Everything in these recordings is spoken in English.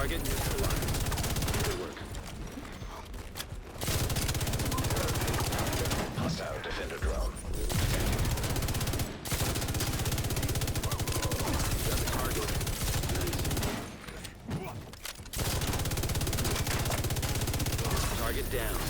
Target neutralized. Good work. Hostile defender drone. Got the target. Target down.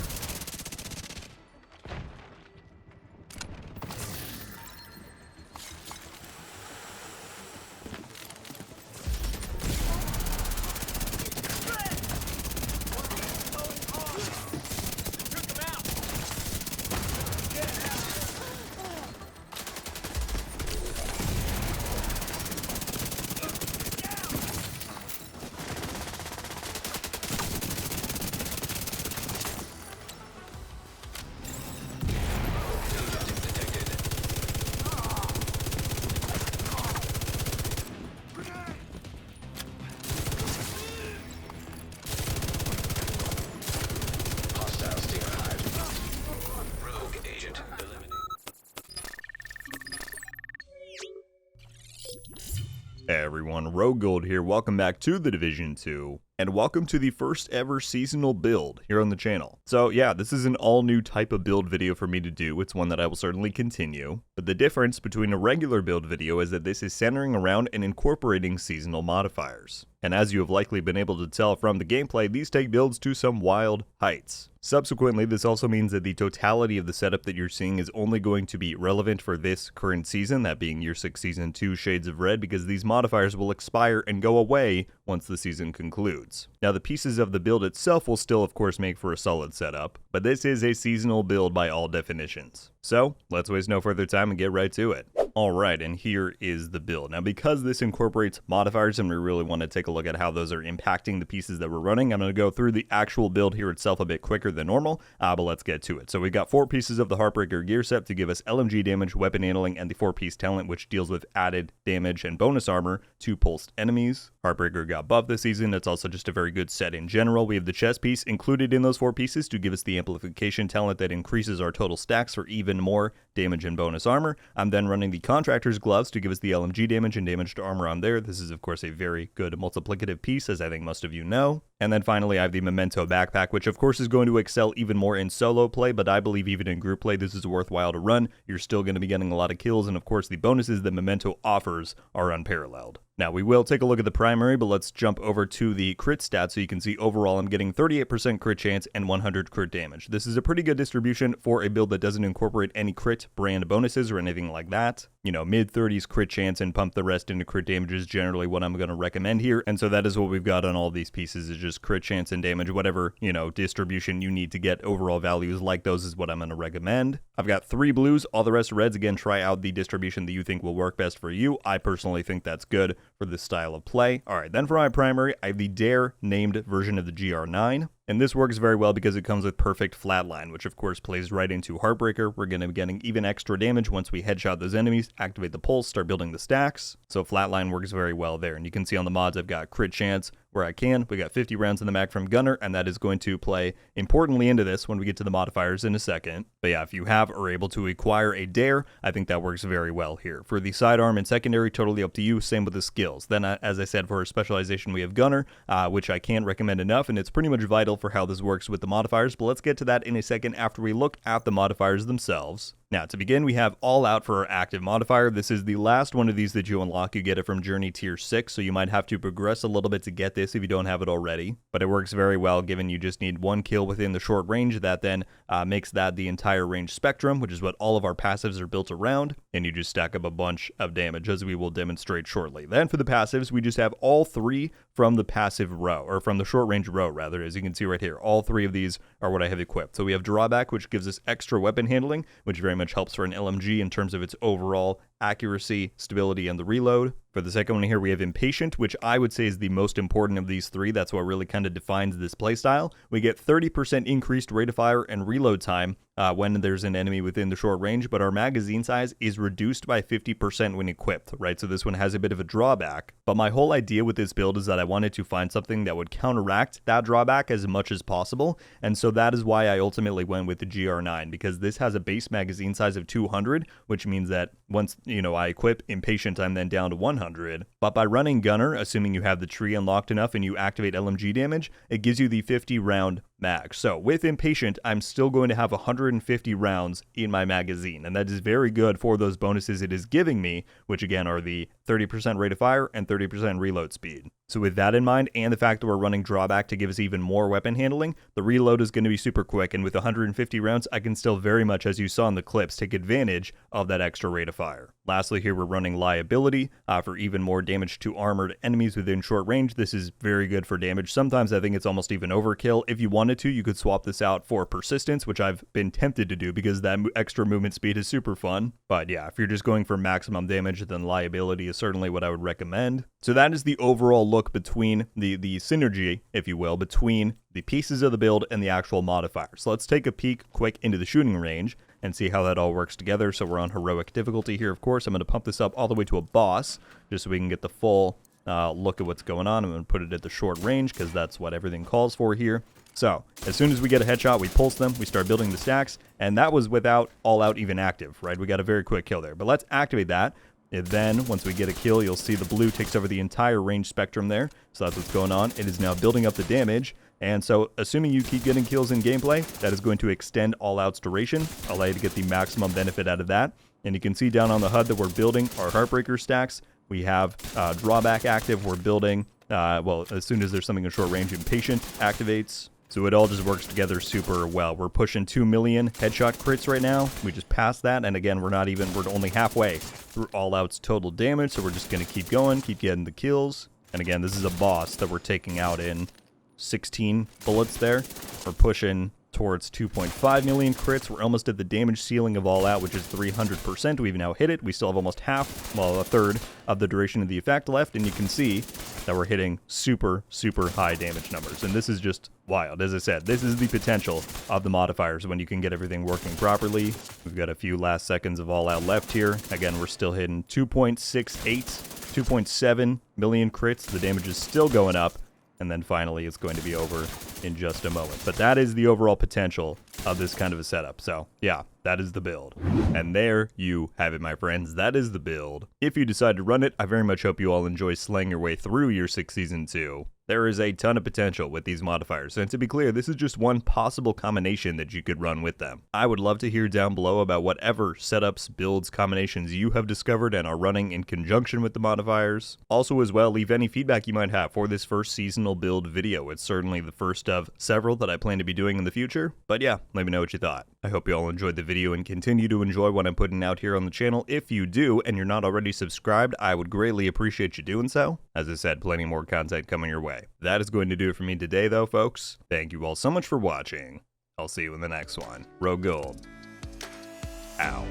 Hey everyone, RogueGold here, welcome back to The Division 2, and welcome to the first ever seasonal build here on the channel. So yeah, this is an all new type of build video for me to do, it's one that I will certainly continue, but the difference between a regular build video is that this is centering around and incorporating seasonal modifiers. And as you have likely been able to tell from the gameplay, these take builds to some wild heights. Subsequently, this also means that the totality of the setup that you're seeing is only going to be relevant for this current season, that being Year 6 Season 2 Shades of Red, because these modifiers will expire and go away once the season concludes. Now, the pieces of the build itself will still, of course, make for a solid setup, but this is a seasonal build by all definitions. So, let's waste no further time and get right to it. Alright, and here is the build. Now, because this incorporates modifiers and we really want to take a look at how those are impacting the pieces that we're running, I'm going to go through the actual build here itself a bit quicker than normal, but let's get to it. So we've got 4 pieces of the Heartbreaker gear set to give us LMG damage, weapon handling, and the 4-piece talent, which deals with added damage and bonus armor to pulsed enemies. Heartbreaker got buffed this season. It's also just a very good set in general. We have the chest piece included in those 4 pieces to give us the amplification talent that increases our total stacks for even more damage and bonus armor. I'm then running the Contractor's gloves to give us the LMG damage and damage to armor on there. This is of course a very good multiplicative piece, as I think most of you know. And then finally I have the Memento backpack, which of course is going to excel even more in solo play, but I believe even in group play this is worthwhile to run. You're still going to be getting a lot of kills, and of course the bonuses that Memento offers are unparalleled. Now, we will take a look at the primary, but let's jump over to the crit stats so you can see overall I'm getting 38% crit chance and 100 crit damage. This is a pretty good distribution for a build that doesn't incorporate any crit brand bonuses or anything like that. You know, mid-30s crit chance and pump the rest into crit damage is generally what I'm going to recommend here, and so that is what we've got on all these pieces, is just crit chance and damage. Whatever, you know, distribution you need to get overall values like those is what I'm going to recommend. I've got 3 blues, all the rest reds. Again, try out the distribution that you think will work best for you. I personally think that's good for this style of play. Alright, then for my primary, I have the Dare named version of the GR9. And this works very well because it comes with perfect flatline, which of course plays right into Heartbreaker. We're going to be getting even extra damage once we headshot those enemies, activate the pulse, start building the stacks. So flatline works very well there. And you can see on the mods I've got crit chance where I can. We got 50 rounds in the mag from Gunner, and that is going to play importantly into this when we get to the modifiers in a second. But yeah, if you have or are able to acquire a Dare, I think that works very well here. For the sidearm and secondary, totally up to you. Same with the skills. Then as I said, for specialization we have Gunner, which I can't recommend enough, and it's pretty much vital for how this works with the modifiers, but let's get to that in a second after we look at the modifiers themselves. Now, to begin, we have All Out for our active modifier. This is the last one of these that you unlock. You get it from Journey Tier 6, so you might have to progress a little bit to get this if you don't have it already. But it works very well, given you just need 1 kill within the short range. That then makes that the entire range spectrum, which is what all of our passives are built around, and you just stack up a bunch of damage, as we will demonstrate shortly. Then for the passives, we just have all 3 from the passive row, or from the short range row, rather, as you can see right here. All 3 of these are what I have equipped. So we have Drawback, which gives us extra weapon handling, which very much helps for an LMG in terms of its overall accuracy, stability, and the reload. For the second one here, we have Impatient, which I would say is the most important of these 3. That's what really kind of defines this playstyle. We get 30% increased rate of fire and reload time when there's an enemy within the short range, but our magazine size is reduced by 50% when equipped, right? So this one has a bit of a drawback. But my whole idea with this build is that I wanted to find something that would counteract that drawback as much as possible, and so that is why I ultimately went with the GR9, because this has a base magazine size of 200, which means that once I equip Impatient, I'm then down to 100. But by running Gunner, assuming you have the tree unlocked enough and you activate LMG damage, it gives you the 50 round mag. So with Impatient, I'm still going to have 150 rounds in my magazine, and that is very good for those bonuses it is giving me, which again are the 30% rate of fire and 30% reload speed. So with that in mind, and the fact that we're running drawback to give us even more weapon handling, the reload is going to be super quick, and with 150 rounds, I can still very much, as you saw in the clips, take advantage of that extra rate of fire. Lastly, here we're running Liability for even more damage to armored enemies within short range. This is very good for damage. Sometimes I think it's almost even overkill. If you wanted to, you could swap this out for Persistence, which I've been tempted to do because that extra movement speed is super fun. But yeah, if you're just going for maximum damage, then Liability is certainly what I would recommend. So that is the overall look between the synergy, if you will, between the pieces of the build and the actual modifiers. So let's take a peek quick into the shooting range and see how that all works together. So we're on heroic difficulty here, of course. I'm going to pump this up all the way to a boss just so we can get the full look at what's going on. I'm going to put it at the short range because that's what everything calls for here. So as soon as we get a headshot, we pulse them, we start building the stacks, and that was without all out even active, right? We got a very quick kill there, but let's activate that. And then once we get a kill, you'll see the blue takes over the entire range spectrum there. So that's what's going on. It is now building up the damage. And so assuming you keep getting kills in gameplay, that is going to extend all out's duration, allow you to get the maximum benefit out of that. And you can see down on the HUD that we're building our Heartbreaker stacks. We have drawback active. We're building, well, as soon as there's something in short range, Impatient activates. So it all just works together super well. We're pushing 2 million headshot crits right now. We just passed that. And again, we're only halfway through all out's total damage. So we're just going to keep going, keep getting the kills. And again, this is a boss that we're taking out in 16 bullets there. We're pushing towards 2.5 million crits. We're almost at the damage ceiling of all out, which is 300%. We've now hit it. We still have almost half, well, a third of the duration of the effect left. And you can see that we're hitting super, super high damage numbers. And this is just wild. As I said, this is the potential of the modifiers when you can get everything working properly. We've got a few last seconds of all out left here. Again, we're still hitting 2.68, 2.7 million crits. The damage is still going up. And then finally, it's going to be over in just a moment. But that is the overall potential of this kind of a setup. So yeah, that is the build. And there you have it, my friends. That is the build. If you decide to run it, I very much hope you all enjoy slaying your way through Year 6 Season 2. There is a ton of potential with these modifiers, and to be clear, this is just one possible combination that you could run with them. I would love to hear down below about whatever setups, builds, combinations you have discovered and are running in conjunction with the modifiers. Also as well, leave any feedback you might have for this first seasonal build video. It's certainly the first of several that I plan to be doing in the future, but yeah, let me know what you thought. I hope you all enjoyed the video and continue to enjoy what I'm putting out here on the channel. If you do, and you're not already subscribed, I would greatly appreciate you doing so. As I said, plenty more content coming your way. That is going to do it for me today, though, folks. Thank you all so much for watching. I'll see you in the next one. RogueGold. Ow.